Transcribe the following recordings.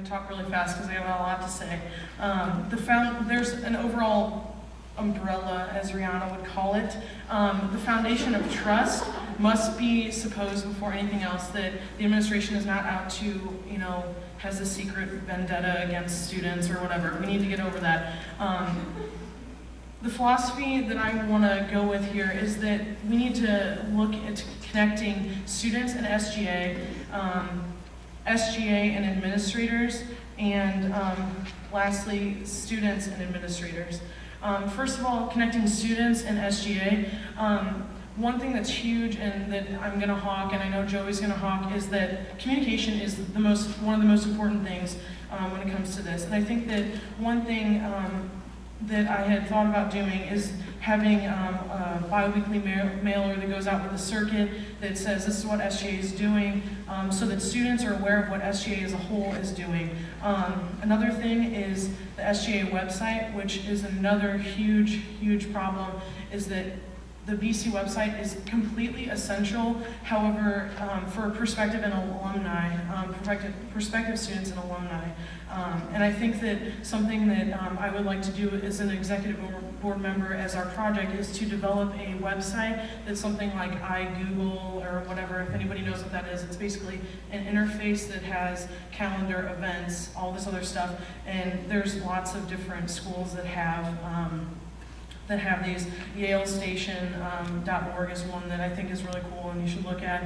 talk really fast because I have a lot to say. There's an overall umbrella, as Rihanna would call it. The foundation of trust must be supposed before anything else, that the administration is not out to, has a secret vendetta against students or whatever. We need to get over that. The philosophy that I want to go with here is that we need to look at connecting students and SGA, SGA and administrators, and lastly, students and administrators. First of all, connecting students and SGA. One thing that's huge and that I'm going to hawk, and I know Joey's going to hawk, is that communication is one of the most important things when it comes to this. And I think that one thing that I had thought about doing is having a bi-weekly mailer that goes out with the circuit that says this is what SGA is doing, so that students are aware of what SGA as a whole is doing. Another thing is the SGA website, which is another huge, huge problem, is that the BC website is completely essential. However, for prospective and alumni, prospective students and alumni. And I think that something that I would like to do as an executive board member as our project is to develop a website that's something like iGoogle or whatever, if anybody knows what that is. It's basically an interface that has calendar, events, all this other stuff. And there's lots of different schools that have these. YaleStation.org is one that I think is really cool and you should look at.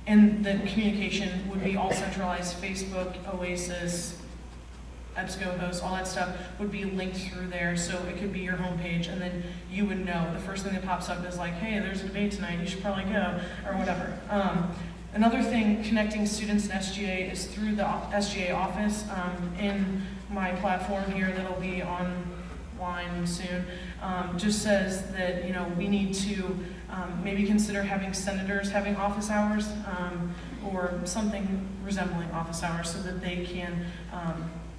And the communication would be all centralized. Facebook, Oasis, EBSCO hosts, all that stuff would be linked through there, so it could be your homepage, and then you would know. The first thing that pops up is like, hey, there's a debate tonight, you should probably go, or whatever. Another thing connecting students and SGA is through the SGA office. In my platform here that'll be online soon, just says that we need to maybe consider having senators having office hours or something resembling office hours so that they can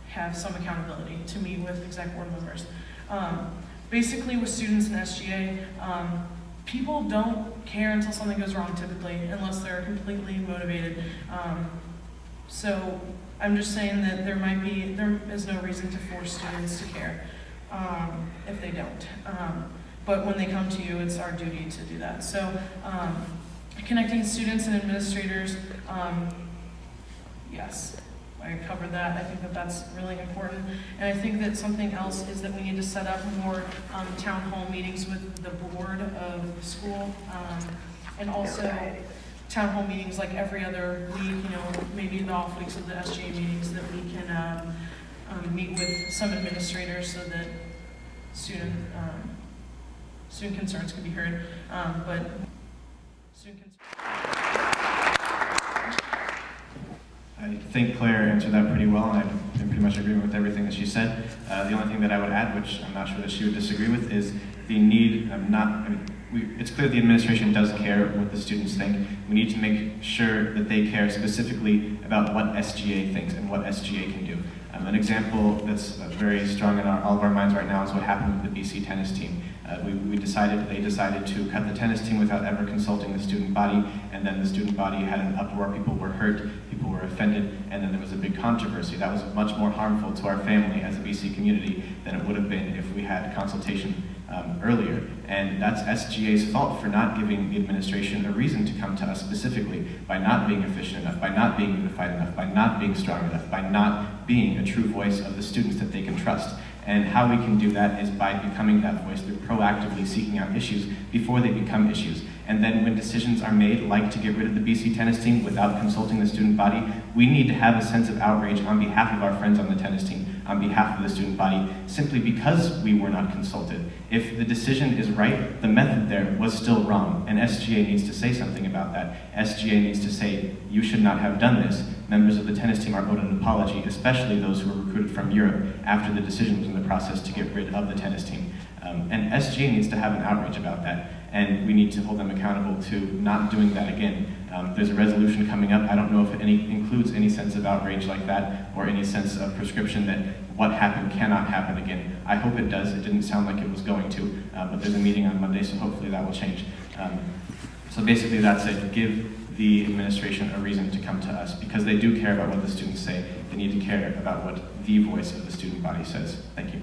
have some accountability to meet with exec board members. Basically with students and SGA, people don't care until something goes wrong typically, unless they're completely motivated. So I'm just saying that there is no reason to force students to care if they don't. But when they come to you, it's our duty to do that. So connecting students and administrators, yes, I covered that. I think that that's really important. And I think that something else is that we need to set up more town hall meetings with the board of the school, and also town hall meetings like every other week, maybe the off weeks of the SGA meetings, that we can meet with some administrators so that student concerns can be heard, I think Claire answered that pretty well, and I'm in pretty much agreement with everything that she said. The only thing that I would add, which I'm not sure that she would disagree with, is the need of it's clear the administration does care what the students think. We need to make sure that they care specifically about what SGA thinks and what SGA can do. An example that's very strong in all of our minds right now is what happened with the BC tennis team. They decided to cut the tennis team without ever consulting the student body, and then the student body had an uproar, people were hurt, people were offended, and then there was a big controversy. That was much more harmful to our family as a BC community than it would have been if we had consultation earlier. And that's SGA's fault for not giving the administration a reason to come to us specifically, by not being efficient enough, by not being unified enough, by not being strong enough, by not being a true voice of the students that they can trust. And how we can do that is by becoming that voice through proactively seeking out issues before they become issues. And then when decisions are made, like to get rid of the BC tennis team without consulting the student body, we need to have a sense of outrage on behalf of our friends on the tennis team, on behalf of the student body, simply because we were not consulted. If the decision is right, the method there was still wrong, and SGA needs to say something about that. SGA needs to say, you should not have done this. Members of the tennis team are owed an apology, especially those who were recruited from Europe after the decision was in the process to get rid of the tennis team. And SGA needs to have an outrage about that, and we need to hold them accountable to not doing that again. There's a resolution coming up. I don't know if it includes any sense of outrage like that, or any sense of prescription that what happened cannot happen again. I hope it does. It didn't sound like it was going to, but there's a meeting on Monday, so hopefully that will change. So basically that's it. Give the administration a reason to come to us, because they do care about what the students say. they need to care about what the voice of the student body says. Thank you.